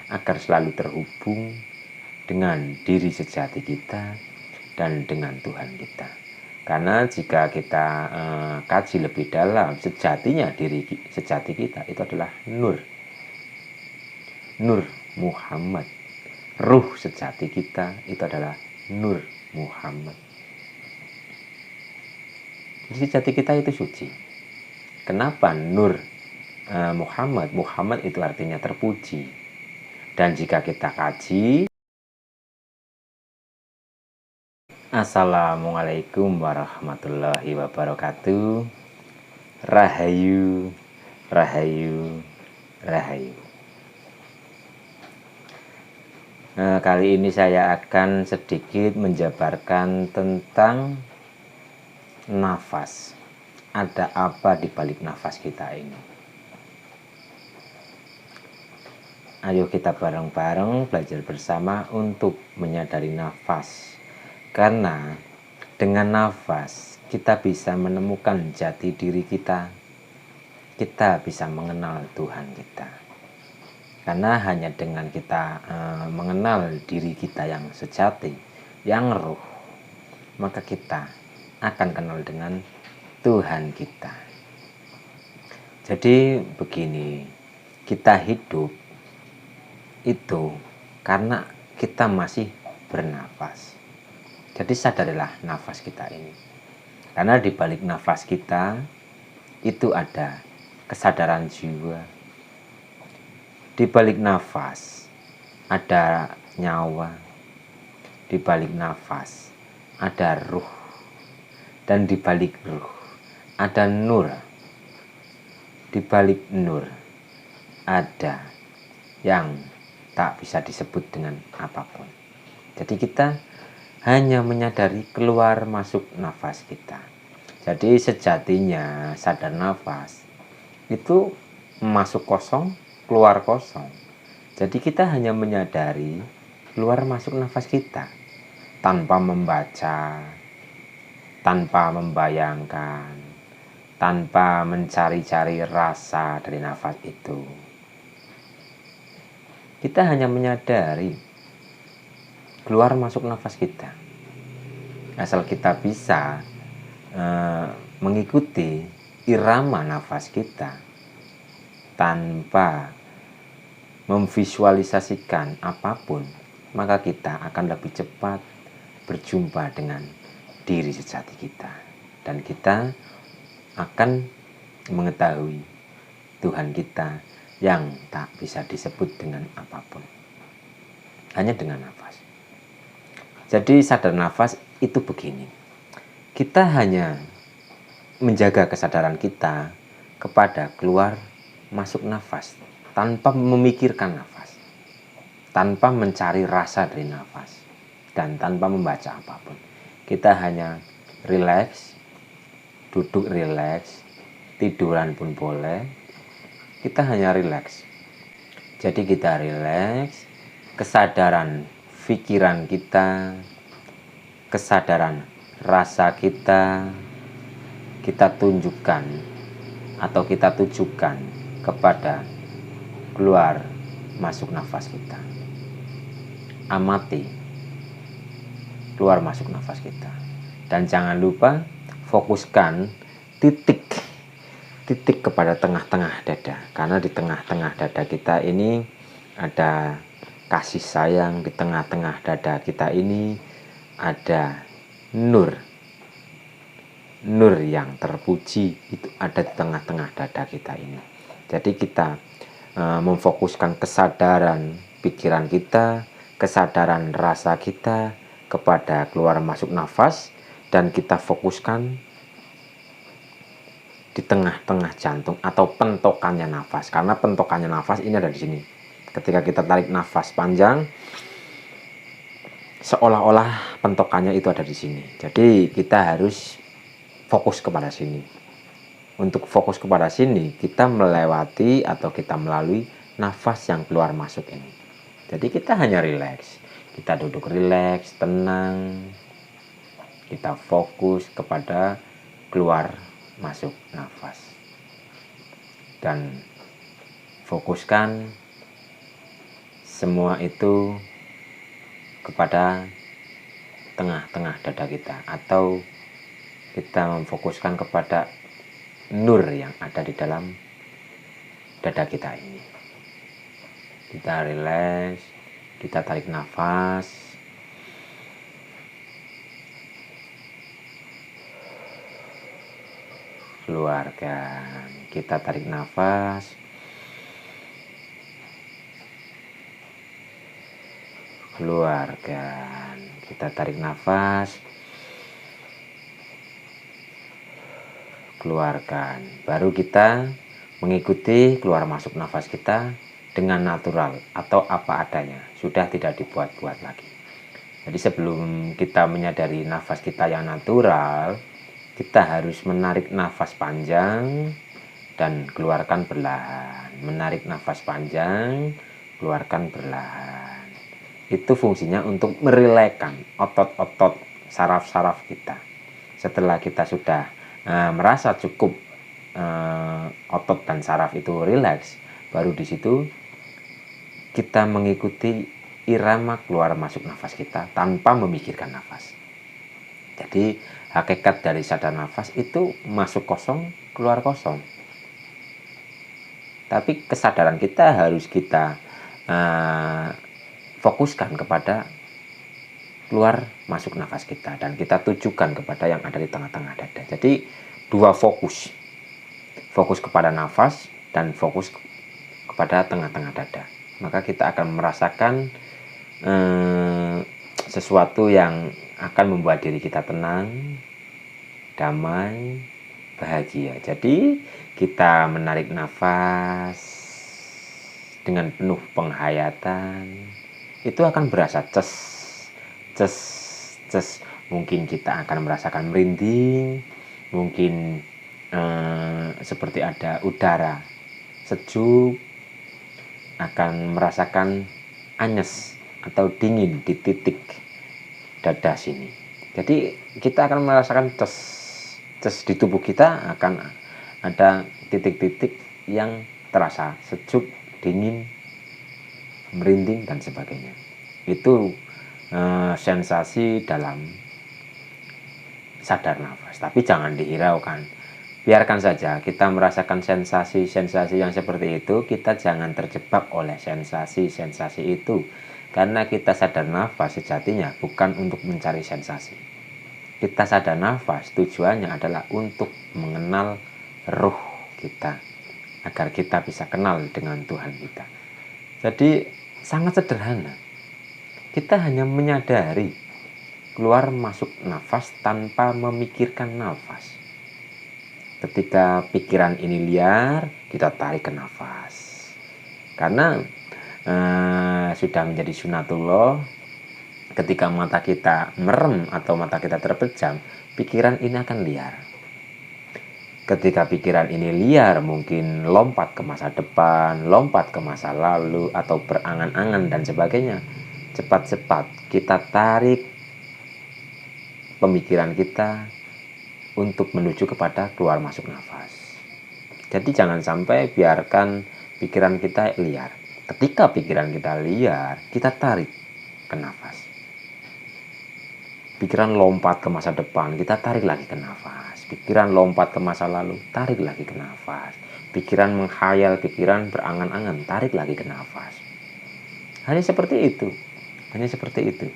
agar selalu terhubung dengan diri sejati kita dan dengan Tuhan kita. Karena jika kita kaji lebih dalam, sejatinya diri sejati kita itu adalah Nur Muhammad. Ruh sejati kita itu adalah Nur Muhammad. Jadi sejati kita itu suci. Kenapa Nur Muhammad? Muhammad itu artinya terpuji. Dan jika kita kaji, Assalamualaikum warahmatullahi wabarakatuh. Rahayu, rahayu, rahayu. Kali ini saya akan sedikit menjabarkan tentang nafas. Ada apa di balik nafas kita ini? Ayo kita bareng-bareng belajar bersama untuk menyadari nafas. Karena dengan nafas kita bisa menemukan jati diri kita. Kita bisa mengenal Tuhan kita. Karena hanya dengan kita mengenal diri kita yang sejati, yang ruh, maka kita akan kenal dengan Tuhan kita. Jadi begini, kita hidup itu karena kita masih bernafas. Jadi sadarilah nafas kita ini. Karena di balik nafas kita itu ada kesadaran jiwa. Di balik nafas ada nyawa. Di balik nafas ada ruh. Dan di balik ruh ada nur. Di balik nur ada yang tak bisa disebut dengan apapun. Jadi kita hanya menyadari keluar masuk nafas kita. Jadi sejatinya sadar nafas itu masuk kosong, keluar kosong. Jadi kita hanya menyadari keluar masuk nafas kita tanpa membaca, tanpa membayangkan, tanpa mencari-cari rasa dari nafas itu. Kita hanya menyadari keluar masuk nafas kita. Asal kita bisa mengikuti irama nafas kita tanpa memvisualisasikan apapun, maka kita akan lebih cepat berjumpa dengan diri sejati kita. Dan kita akan mengetahui Tuhan kita yang tak bisa disebut dengan apapun. Hanya dengan nafas. Jadi sadar nafas itu begini. Kita hanya menjaga kesadaran kita kepada keluar masuk nafas tanpa memikirkan nafas, tanpa mencari rasa dari nafas, dan tanpa membaca apapun. Kita hanya rileks, duduk rileks, tiduran pun boleh. Kita hanya rileks. Jadi kita rileks, kesadaran pikiran kita, kesadaran rasa kita tunjukkan atau kita tujukan kepada keluar masuk nafas kita. Amati keluar masuk nafas kita. Dan jangan lupa fokuskan titik kepada tengah-tengah dada. Karena di tengah-tengah dada kita ini ada kasih sayang, di tengah-tengah dada kita ini ada nur yang terpuji, itu ada di tengah-tengah dada kita ini. Jadi kita memfokuskan kesadaran pikiran kita, kesadaran rasa kita kepada keluar masuk nafas, dan kita fokuskan di tengah-tengah jantung atau pentokannya nafas. Karena pentokannya nafas ini ada di sini. Ketika kita tarik nafas panjang, seolah-olah pentokannya itu ada di sini. Jadi kita harus fokus kepada sini. Untuk fokus kepada sini, kita melewati atau kita melalui nafas yang keluar masuk ini. Jadi kita hanya rileks. Kita duduk rileks, tenang. Kita fokus kepada keluar masuk nafas. Dan fokuskan semua itu kepada tengah-tengah dada kita, atau kita memfokuskan kepada nur yang ada di dalam dada kita ini. Kita rileks, kita tarik nafas, keluarkan. Kita tarik nafas, keluarkan. Kita tarik nafas, keluarkan. Baru kita mengikuti keluar masuk nafas kita dengan natural atau apa adanya, sudah tidak dibuat-buat lagi. Jadi sebelum kita menyadari nafas kita yang natural, kita harus menarik nafas panjang dan keluarkan perlahan. Menarik nafas panjang, keluarkan perlahan. Itu fungsinya untuk merilekkan otot-otot saraf-saraf kita. Setelah kita sudah merasa cukup otot dan saraf itu rileks, baru di situ kita mengikuti irama keluar masuk nafas kita tanpa memikirkan nafas. Jadi hakikat dari sadar nafas itu masuk kosong, keluar kosong. Tapi kesadaran kita harus kita fokuskan kepada keluar masuk nafas kita, dan kita tujukan kepada yang ada di tengah-tengah dada. Jadi dua fokus. Fokus kepada nafas dan fokus kepada tengah-tengah dada. Maka kita akan merasakan sesuatu yang akan membuat diri kita tenang, damai, bahagia. Jadi kita menarik nafas dengan penuh penghayatan, itu akan berasa ces, ces, ces. Mungkin kita akan merasakan merinding, mungkin seperti ada udara sejuk, akan merasakan anyes atau dingin di titik dada sini. Jadi kita akan merasakan ces di tubuh kita, akan ada titik-titik yang terasa sejuk, dingin, merinding dan sebagainya. Itu sensasi dalam sadar nafas. Tapi jangan dihiraukan. Biarkan saja kita merasakan sensasi-sensasi yang seperti itu. Kita jangan terjebak oleh sensasi-sensasi itu. Karena kita sadar nafas sejatinya bukan untuk mencari sensasi. Kita sadar nafas tujuannya adalah untuk mengenal ruh kita, agar kita bisa kenal dengan Tuhan kita. Jadi sangat sederhana. Kita hanya menyadari keluar masuk nafas tanpa memikirkan nafas. Ketika pikiran ini liar, kita tarik ke nafas. Karena sudah menjadi sunatullah, ketika mata kita merem atau mata kita terpejam, pikiran ini akan liar. Ketika pikiran ini liar, mungkin lompat ke masa depan, lompat ke masa lalu, atau berangan-angan dan sebagainya. Cepat-cepat kita tarik pemikiran kita untuk menuju kepada keluar masuk nafas. Jadi jangan sampai biarkan pikiran kita liar. Ketika pikiran kita liar, kita tarik ke nafas. Pikiran lompat ke masa depan, kita tarik lagi ke nafas. Pikiran lompat ke masa lalu, tarik lagi ke nafas. Pikiran menghayal, pikiran berangan-angan, tarik lagi ke nafas. Hanya seperti itu. Hanya seperti itu.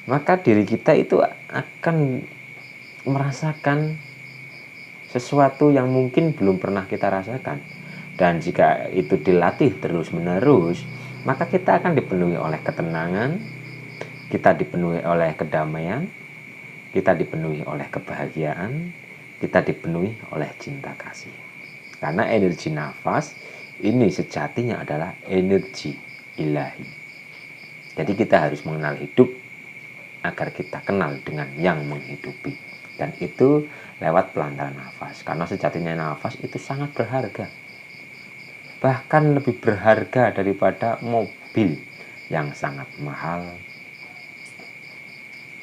Maka diri kita itu akan merasakan sesuatu yang mungkin belum pernah kita rasakan. Dan jika itu dilatih terus-menerus, maka kita akan dipenuhi oleh ketenangan, kita dipenuhi oleh kedamaian, kita dipenuhi oleh kebahagiaan, kita dipenuhi oleh cinta kasih. Karena energi nafas ini sejatinya adalah energi ilahi. Jadi kita harus mengenal hidup agar kita kenal dengan yang menghidupi. Dan itu lewat pelantaran nafas. Karena sejatinya nafas itu sangat berharga. Bahkan lebih berharga daripada mobil yang sangat mahal.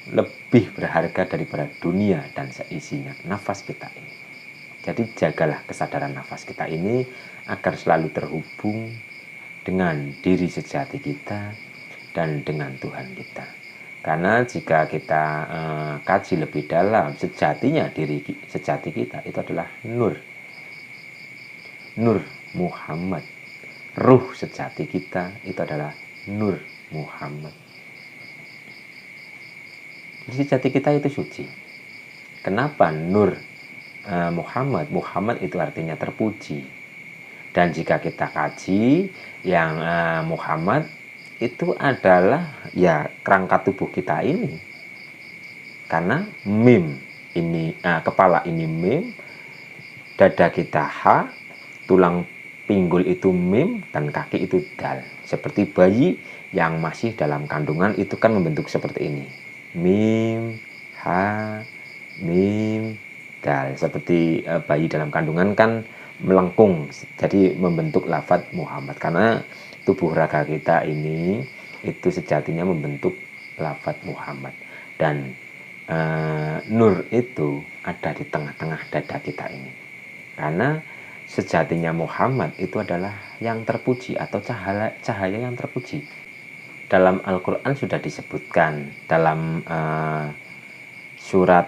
Lebih berharga daripada dunia dan seisinya, nafas kita ini. Jadi jagalah kesadaran nafas kita ini agar selalu terhubung dengan diri sejati kita dan dengan Tuhan kita. Karena jika kita kaji lebih dalam, sejatinya diri sejati kita itu adalah Nur Muhammad. Ruh sejati kita itu adalah Nur Muhammad. Jadi sejati kita itu suci. Kenapa Nur Muhammad? Muhammad itu artinya terpuji. Dan jika kita kaji yang Muhammad itu adalah ya kerangka tubuh kita ini. Karena mim ini kepala ini mim, dada kita ha, tulang pinggul itu mim, dan kaki itu dal. Seperti bayi yang masih dalam kandungan itu kan membentuk seperti ini. Mim, ha, mim, dal. Seperti bayi dalam kandungan kan melengkung, jadi membentuk lafadz Muhammad. Karena tubuh raga kita ini itu sejatinya membentuk lafadz Muhammad. Dan Nur itu ada di tengah-tengah dada kita ini. Karena sejatinya Muhammad itu adalah yang terpuji atau cahaya yang terpuji. Dalam Al-Quran sudah disebutkan dalam surat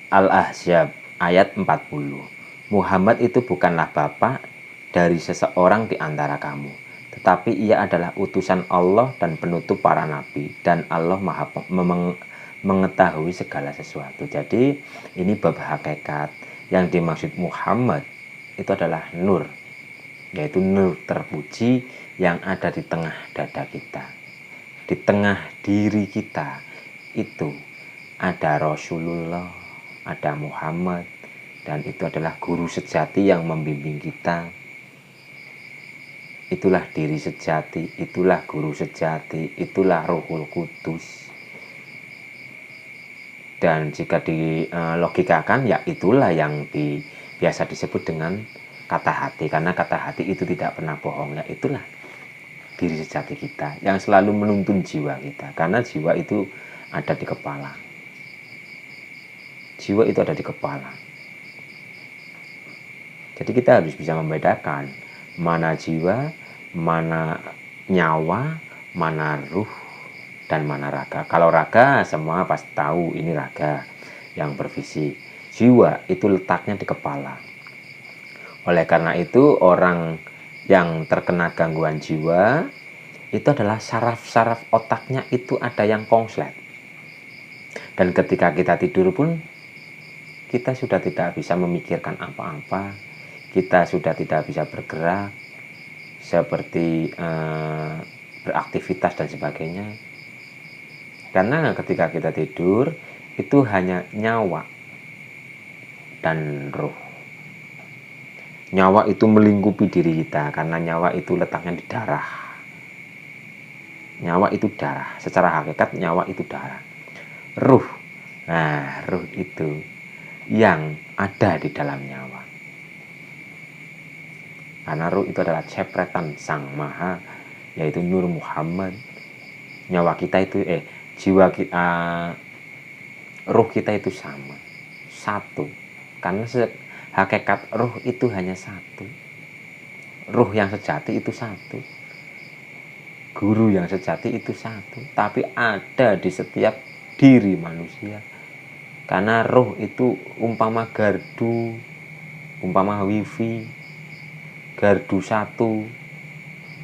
Al-Ahzab ayat 40. Muhammad itu bukanlah bapak dari seseorang di antara kamu, tetapi ia adalah utusan Allah dan penutup para nabi, dan Allah maha mengetahui segala sesuatu. Jadi ini bab hakikat. Yang dimaksud Muhammad itu adalah nur, yaitu nur terpuji yang ada di tengah dada kita, di tengah diri kita. Itu ada Rasulullah, ada Muhammad, dan itu adalah guru sejati yang membimbing kita. Itulah diri sejati, itulah guru sejati, itulah Ruhul Kudus. Dan jika dilogikakan, ya itulah yang biasa disebut dengan kata hati. Karena kata hati itu tidak pernah bohong. Ya itulah diri sejati kita yang selalu menuntun jiwa kita. Karena jiwa itu ada di kepala. Jiwa itu ada di kepala. Jadi kita harus bisa membedakan mana jiwa, mana nyawa, mana ruh, dan mana raga. Kalau raga semua pasti tahu ini raga yang berfisik. Jiwa itu letaknya di kepala. Oleh karena itu orang yang terkena gangguan jiwa itu adalah saraf-saraf otaknya itu ada yang konslet. Dan ketika kita tidur pun kita sudah tidak bisa memikirkan apa-apa. Kita sudah tidak bisa bergerak seperti beraktivitas dan sebagainya. Karena ketika kita tidur itu hanya nyawa dan ruh. Nyawa itu melingkupi diri kita karena nyawa itu letaknya di darah. Nyawa itu darah. Secara hakikat nyawa itu darah. Ruh. Nah, ruh itu yang ada di dalam nyawa. Karena ruh itu adalah cepretan Sang Maha, yaitu Nur Muhammad. Nyawa kita itu jiwa kita, ruh kita itu sama, satu. Karena hakikat ruh itu hanya satu. Ruh yang sejati itu satu. Guru yang sejati itu satu. Tapi ada di setiap diri manusia. Karena ruh itu umpama gardu, umpama wifi, gardu satu.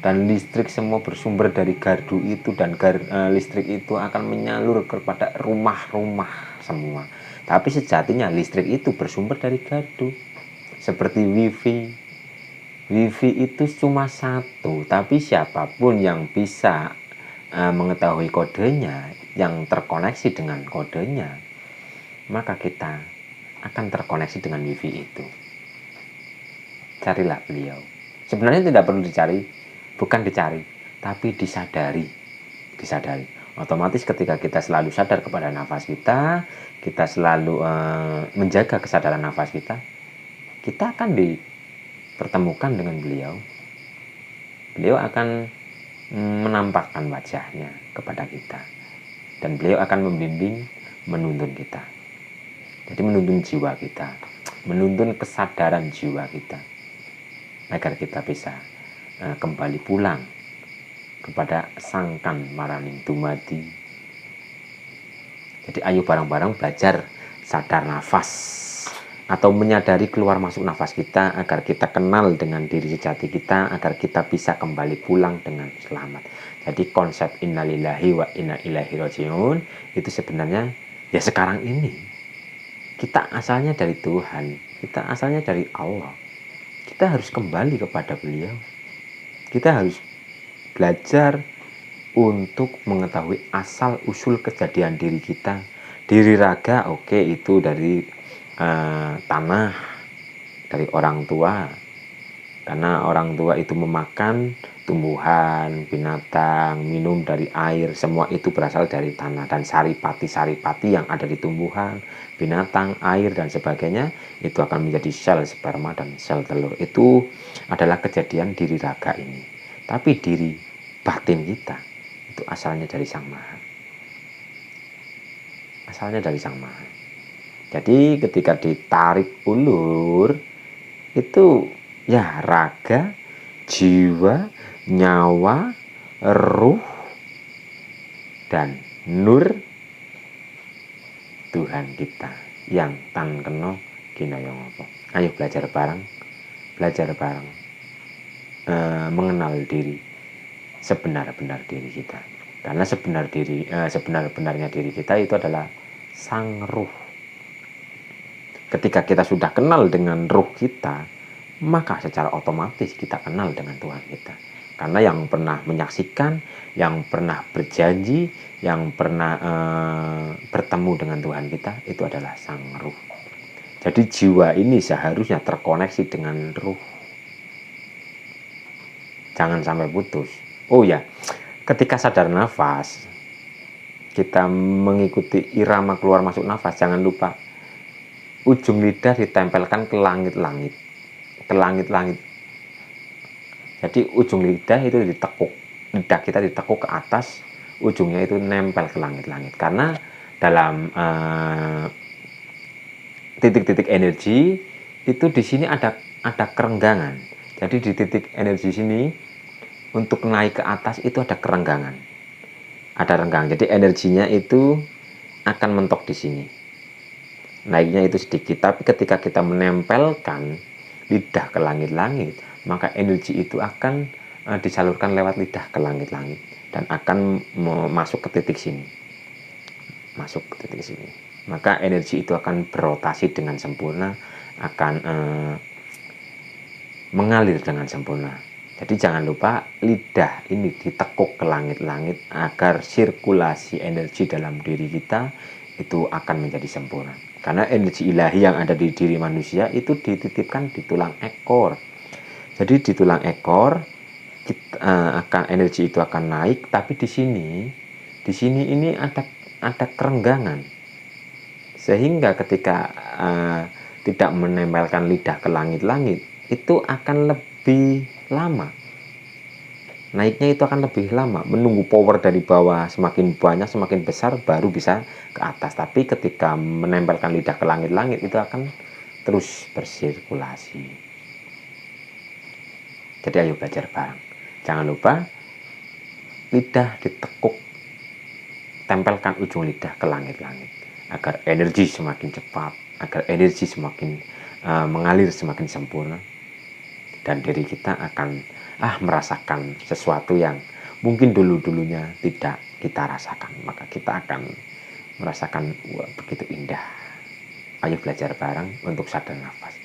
Dan listrik semua bersumber dari gardu itu, dan listrik itu akan menyalur kepada rumah-rumah semua. Tapi sejatinya listrik itu bersumber dari gardu. Seperti wifi. Wifi itu cuma satu, tapi siapapun yang bisa mengetahui kodenya, yang terkoneksi dengan kodenya, maka kita akan terkoneksi dengan wifi itu. Carilah beliau. Sebenarnya tidak perlu dicari. Bukan dicari, tapi disadari. Otomatis ketika kita selalu sadar kepada nafas kita, kita selalu menjaga kesadaran nafas kita akan dipertemukan dengan beliau. Beliau akan menampakkan wajahnya kepada kita. Dan beliau akan membimbing, menuntun kita. Jadi menuntun jiwa kita, menuntun kesadaran jiwa kita, agar kita bisa kembali pulang kepada sangkan maraning dumadi. Jadi ayo bareng-bareng belajar sadar nafas atau menyadari keluar masuk nafas kita agar kita kenal dengan diri sejati kita, agar kita bisa kembali pulang dengan selamat. Jadi konsep innalillahi wa inna ilaihi rajiun itu sebenarnya ya sekarang ini kita asalnya dari Tuhan, kita asalnya dari Allah. Kita harus kembali kepada beliau. Kita harus belajar untuk mengetahui asal usul kejadian diri kita. Diri raga oke, itu dari tanah, dari orang tua, karena orang tua itu memakan tumbuhan, binatang, minum dari air, semua itu berasal dari tanah. Dan saripati-saripati yang ada di tumbuhan, binatang, air, dan sebagainya itu akan menjadi sel sperma dan sel telur. Itu adalah kejadian diri raga ini. Tapi diri batin kita itu asalnya dari Sang Maha. Asalnya dari Sang Maha. Jadi ketika ditarik ulur itu ya raga, jiwa, nyawa, ruh, dan nur Tuhan kita yang tan kena kinaya ngopo. Ayo belajar bareng mengenal diri sebenar-benar diri kita. Karena sebenar-benarnya diri kita itu adalah sang ruh. Ketika kita sudah kenal dengan ruh kita, maka secara otomatis kita kenal dengan Tuhan kita. Karena yang pernah menyaksikan, yang pernah berjanji, yang pernah bertemu dengan Tuhan kita, itu adalah sang ruh. Jadi jiwa ini seharusnya terkoneksi dengan ruh. Jangan sampai putus. Oh ya, ketika sadar nafas, kita mengikuti irama keluar masuk nafas, jangan lupa ujung lidah ditempelkan ke langit-langit. Jadi ujung lidah itu ditekuk, lidah kita ditekuk ke atas, ujungnya itu nempel ke langit-langit. Karena dalam titik-titik energi itu di sini ada kerenggangan. Jadi di titik energi sini untuk naik ke atas itu ada kerenggangan, ada renggang. Jadi energinya itu akan mentok di sini. Naiknya itu sedikit, tapi ketika kita menempelkan lidah ke langit-langit, maka energi itu akan disalurkan lewat lidah ke langit-langit dan akan masuk ke titik sini. Maka energi itu akan berotasi dengan sempurna, akan mengalir dengan sempurna. Jadi jangan lupa lidah ini ditekuk ke langit-langit agar sirkulasi energi dalam diri kita itu akan menjadi sempurna. Karena energi ilahi yang ada di diri manusia itu dititipkan di tulang ekor. Jadi di tulang ekor energi itu akan naik, tapi di sini ini ada kerenggangan. Sehingga ketika tidak menempelkan lidah ke langit-langit, itu akan lebih lama. Naiknya itu akan lebih lama, menunggu power dari bawah semakin banyak, semakin besar baru bisa ke atas. Tapi ketika menempelkan lidah ke langit-langit itu akan terus bersirkulasi. Jadi ayo belajar bareng. Jangan lupa lidah ditekuk, tempelkan ujung lidah ke langit-langit agar energi semakin cepat, agar energi semakin mengalir semakin sempurna, dan diri kita akan merasakan sesuatu yang mungkin dulunya tidak kita rasakan. Maka kita akan merasakan begitu indah. Ayo belajar bareng untuk sadar nafas.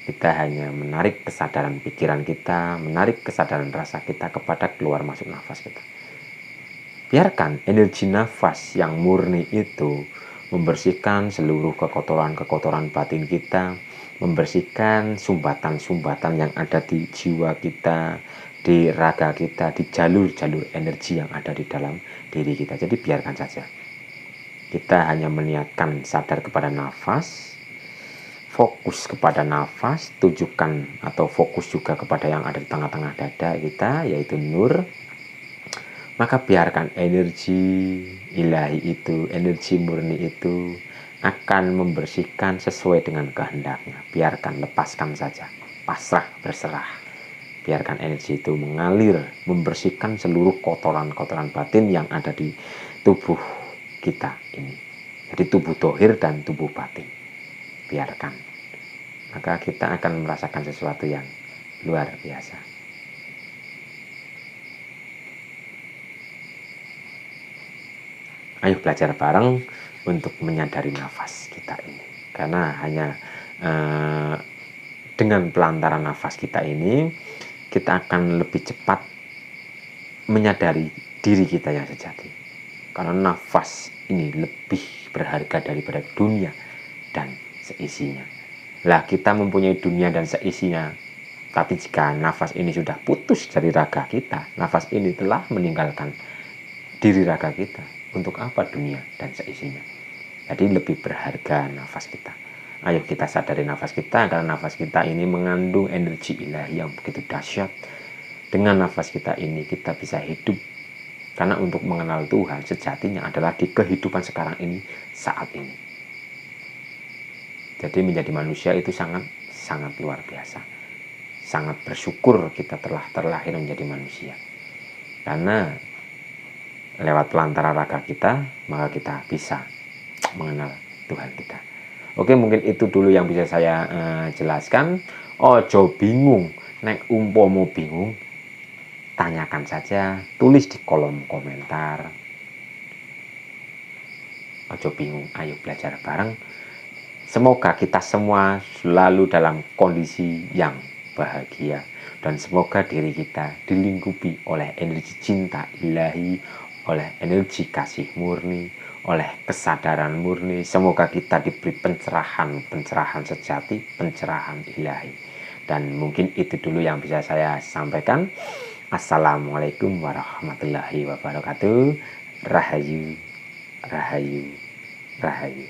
Kita hanya menarik kesadaran pikiran kita, menarik kesadaran rasa kita kepada keluar masuk nafas kita. Biarkan energi nafas yang murni itu membersihkan seluruh kekotoran-kekotoran batin kita, membersihkan sumbatan-sumbatan yang ada di jiwa kita, di raga kita, di jalur-jalur energi yang ada di dalam diri kita. Jadi biarkan saja. Kita hanya meniatkan sadar kepada nafas, fokus kepada nafas, tujukan atau fokus juga kepada yang ada di tengah-tengah dada kita, yaitu nur. Maka biarkan energi ilahi itu, energi murni itu akan membersihkan sesuai dengan kehendaknya. Biarkan, lepaskan saja, pasrah, berserah. Biarkan energi itu mengalir, membersihkan seluruh kotoran-kotoran batin yang ada di tubuh kita ini. Jadi tubuh dohir dan tubuh batin. Biarkan. Maka kita akan merasakan sesuatu yang luar biasa. Ayo belajar bareng untuk menyadari nafas kita ini. Karena hanya dengan pelantaran nafas kita ini, kita akan lebih cepat menyadari diri kita yang sejati. Karena nafas ini lebih berharga daripada dunia dan seisinya. Lah, kita mempunyai dunia dan seisinya, tapi jika nafas ini sudah putus dari raga kita, nafas ini telah meninggalkan diri raga kita, untuk apa dunia dan seisinya? Jadi lebih berharga nafas kita. Ayo kita sadari nafas kita, karena nafas kita ini mengandung energi ilahi yang begitu dahsyat. Dengan nafas kita ini kita bisa hidup. Karena untuk mengenal Tuhan sejatinya adalah di kehidupan sekarang ini, saat ini. Jadi menjadi manusia itu sangat luar biasa. Sangat bersyukur kita telah terlahir menjadi manusia. Karena lewat pelantara raga kita, maka kita bisa mengenal Tuhan kita. Oke, mungkin itu dulu yang bisa saya jelaskan. Ojo bingung, nek umpomo bingung, tanyakan saja, tulis di kolom komentar. Ojo bingung, ayo belajar bareng. Semoga kita semua selalu dalam kondisi yang bahagia. Dan semoga diri kita dilingkupi oleh energi cinta ilahi, oleh energi kasih murni, oleh kesadaran murni. Semoga kita diberi pencerahan sejati, pencerahan ilahi. Dan mungkin itu dulu yang bisa saya sampaikan. Assalamualaikum warahmatullahi wabarakatuh. Rahayu, rahayu, rahayu.